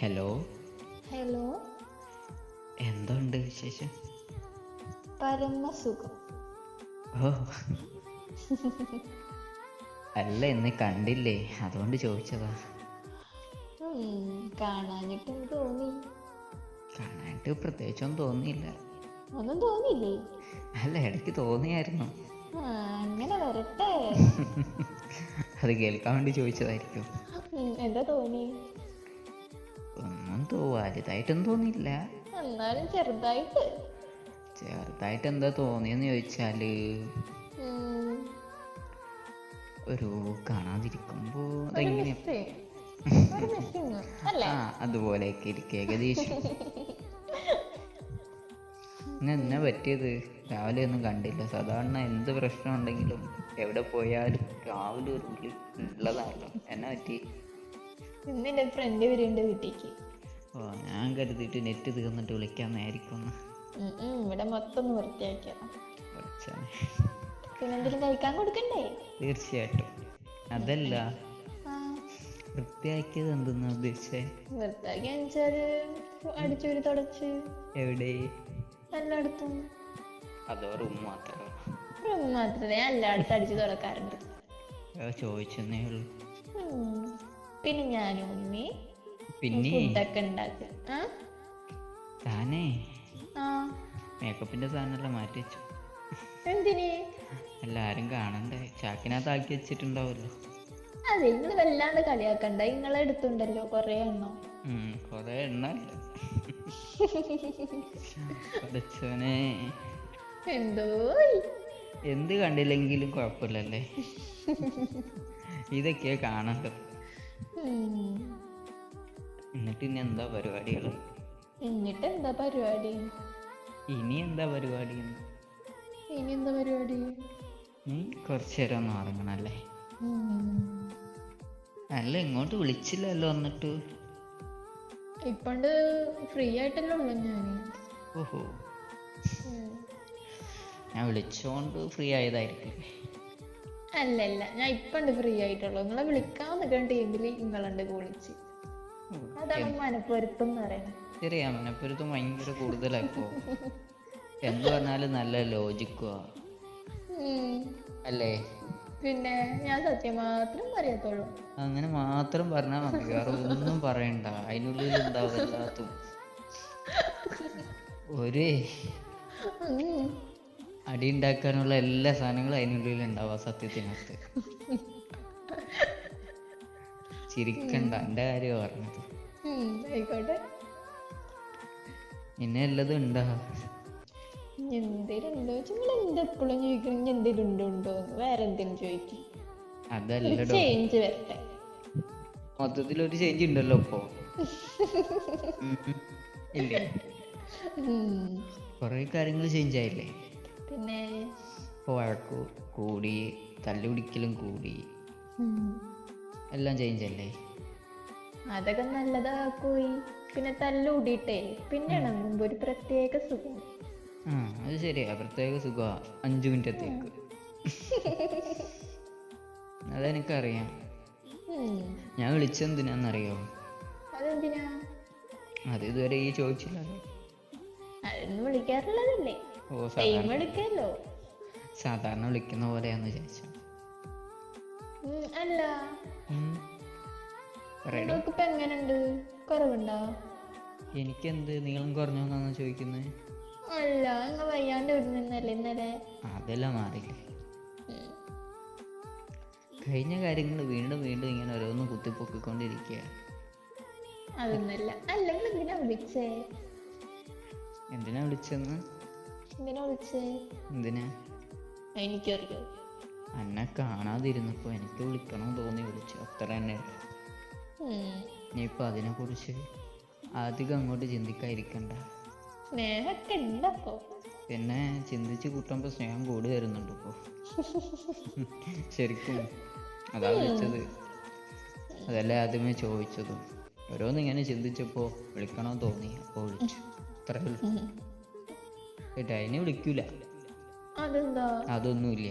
Hello. Hello. എന്തുണ്ട് വിശേഷം? പരമസുഖം. ഓ, അല്ല ഇന്ന് കണ്ടില്ലേ, അതുകൊണ്ട് ചോദിച്ചതാ. കാണാഞ്ഞിട്ടും തോന്നി. കാണാനായിട്ട് പ്രത്യേകിച്ചൊന്നും തോന്നിയില്ല. ഒന്നും തോന്നിയില്ലേ? അല്ല, ഇടയ്ക്ക് തോന്നിയായിരുന്നു. അങ്ങനെ വരട്ടെ. അത് കേൾക്കാൻ വേണ്ടി ചോദിച്ചതായിരിക്കും. എന്താ തോന്നി? ഒന്നും വലുതായിട്ടൊന്നും തോന്നിയില്ല. എന്നാലും ചെറുതായിട്ട് എന്താ തോന്നിയെന്ന് ചോദിച്ചാല്, ഒരു കാണാതിരിക്കുമ്പോ അതെങ്ങനെ അതുപോലെയൊക്കെ ഇരിക്കും ഏകദേശം. എന്നെ പറ്റിയത് രാവിലെ ഒന്നും കണ്ടില്ല. സാധാരണ എന്ത് പ്രശ്നം ഉണ്ടെങ്കിലും എവിടെ പോയാലും രാവിലെ ഒരു വിളി ഉള്ളതാണല്ലോ. എന്നെ പറ്റി? ഇന്നെന്റെ ഫ്രണ്ട് വരുന്നുണ്ട് വീട്ടിലേക്ക്. ഓ, ഞാൻ കരുതിയിട്ട് നെറ്റ് തീർന്നിട്ട് വിളിക്കാമെന്നായിരിക്കും. ഇവിടെ മൊത്തം ഒന്ന് വൃത്തിയാക്കിയ. പിന്നെ എന്തെങ്കിലും കഴിക്കാൻ കൊടുക്കണ്ടേ? തീർച്ചയായിട്ടും. അതല്ല, വൃത്തിയാക്കിയത് എന്തെന്നാ ഉദ്ദേശിച്ചേ? വൃത്തിയാക്കിയ അടിച്ചൂരി തുടച്ച്. എവിടെ? എല്ലായിടത്തും. അതോ റൂം മാത്രമേ? റൂം മാത്രമേ, എല്ലായിടത്തും അടിച്ചു തുടക്കാറുണ്ട്. ചോദിച്ചെന്നേ ഉള്ളൂ. പിന്നെ ഞാനും ഉമ്മി പിന്നെ ഫുഡൊക്കെ ഉണ്ടാക്കും. താനേ മേക്കപ്പിന്റെ സാധനമെല്ലാം മാറ്റി വെച്ചു. എന്തിന്? എല്ലാരും കാണണ്ടേ, ചാക്കിനകത്ത് ആക്കി വെച്ചിട്ടുണ്ടാവല്ലോ. അതെ, നിങ്ങൾ വല്ലാണ്ട് കളിയാക്കണ്ട. നിങ്ങളെ എടുത്തുണ്ടല്ലോ കൊറേ എണ്ണം. കൊറേ എണ്ണല്ല. പഠിച്ചോനെ, എന്തോ എന്ത് കണ്ടില്ലെങ്കിലും കുഴപ്പമില്ലല്ലേ. ഇതൊക്കെയാ കാണേണ്ടത്. എന്നിട്ട് ഇനി എന്താ പരിപാടികള്? ഇനി എന്താ പരിപാടി? നീ കുറച്ചു നേരം ഒന്ന് ഉറങ്ങണല്ലേ? അല്ല, ഇങ്ങോട്ട് വിളിച്ചില്ലല്ലോ എന്നിട്ട്. ഇപ്പണ്ട് ഫ്രീ ആയിട്ടല്ലോ ഉള്ളു ഞാൻ. ഓഹോ, ഞാൻ വിളിച്ചോണ്ട് ഫ്രീ ആയതായിരിക്കും. അല്ലല്ല, ഞാൻ ഇപ്പണ്ട് ഫ്രീ ആയിട്ടുള്ളൂ. നിങ്ങളെ വിളിക്കാൻ നിൽക്കുന്ന ടീമിൽ നിങ്ങളുണ്ട് വിളിച്ച്. അതാണ് മനപ്പൊരുത്തം എന്ന് പറയുന്നത്. ശരിയാ, മനപ്പൊരുത്തം ഭയങ്കര കൂടുതലായിപ്പോ. എന്ത് പറഞ്ഞാലും നല്ല ലോജിക്കുവാ അല്ലേ? പിന്നെ ഞാൻ സത്യം മാത്രം പറയത്തുള്ളൂ. അങ്ങനെ മാത്രം പറഞ്ഞാൽ മതി, വേറെ ഒന്നും പറയണ്ട. അതിനുള്ളിൽ ഉണ്ടാവും എല്ലാത്തും. ഒരു അടി ഉണ്ടാക്കാനുള്ള എല്ലാ സാധനങ്ങളും അതിനുള്ളിൽ ഉണ്ടാവും സത്യത്തിനകത്ത്. ചിരിക്കണ്ട, എൻ്റെ കാര്യം പറഞ്ഞത്. ആയിക്കോട്ടെ. പിന്നെ എല്ലതും ഉണ്ടാ? എന്തേലും ഉണ്ടോ? നിങ്ങൾ എന്തെപ്പോഴും ചോദിക്കണം എന്തേലും ഉണ്ടോ? വേറെ എന്തെങ്കിലും ചോദിക്കും. അതല്ല, ചേഞ്ച് വരട്ടെ. മൊത്തത്തിലൊരു ചേഞ്ച് ഉണ്ടല്ലോ ഇപ്പോ. ഇല്ലേ? കൊറേ കാര്യങ്ങൾ ചേഞ്ച് ആയില്ലേ? പിന്നെ ഇപ്പൊ വഴക്കു കൂടി, തല്ലുപിടിക്കലും കൂടി, എല്ലാം ചേഞ്ച് അല്ലേ? അതൊക്കെ നല്ലതാക്കോയി. പിന്നെ തല്ലുകൂടിയിട്ടേ പിന്നെ ഇണങ്ങുമ്പോ ഒരു പ്രത്യേക സുഖം. അത് ശരിയാ, പ്രത്യേക സുഖമാ 5 മിനിറ്റത്തേക്ക്. അതെനിക്കറിയാം. ഞാൻ വിളിച്ചെന്തിനാന്നറിയോ? അതെന്തിനാ? അത് ഇതുവരെ ഈ ചോദിച്ചില്ലല്ലോ. അതൊന്നും വിളിക്കാറുള്ളതല്ലേ. സാധാരണ വിളിക്കുന്ന പോലെയാന്ന് വിചാരിച്ചു. അല്ല, നിങ്ങൾക്കിപ്പോ എങ്ങനെയുണ്ട്? കുറവുണ്ടോ? എനിക്കെന്ത് നീളം കുറഞ്ഞോന്നാണ് ചോദിക്കുന്നത്? അല്ല, നിങ്ങൾ വയ്യാണ്ട് വിടുന്നല്ലേ ഇന്നലെ. അതെല്ലാം മാറിയില്ലേ? കഴിഞ്ഞ കാര്യങ്ങൾ വീണ്ടും വീണ്ടും ഇങ്ങനെ ഓരോന്ന് കുത്തിപ്പൊക്കിക്കൊണ്ടിരിക്കുക. അതൊന്നല്ല. അല്ലെങ്കിൽ എന്തിനാ വിളിച്ചേ? എന്തിനാ വിളിച്ചെന്ന്? എന്തിനാ? എനിക്കറിയോ. എന്നെ കാണാതിരുന്നപ്പോ എനിക്ക് വിളിക്കണം തോന്നി വിളിച്ചു, അത്ര തന്നെ. ഇനിയിപ്പൊ അതിനെ കുറിച്ച് അധികം അങ്ങോട്ട് ചിന്തിക്കാതിരിക്കണ്ട. സ്നേഹമൊക്കെ ഉണ്ടപ്പോ? പിന്നെ ചിന്തിച്ച് കൂട്ടുമ്പോ സ്നേഹം കൂടി വരുന്നുണ്ട് ഇപ്പോ. ശരിക്കും അതാ വിളിച്ചത്. അതല്ലേ ആദ്യമേ ചോദിച്ചതും. ഓരോന്നിങ്ങനെ ചിന്തിച്ചപ്പോ വിളിക്കണോ തോന്നി, അപ്പോ വിളിച്ചു. അത്രേ ഉള്ളൂ. അതിനെ വിളിക്കൂല. അതെന്താ? അതൊന്നുമില്ല.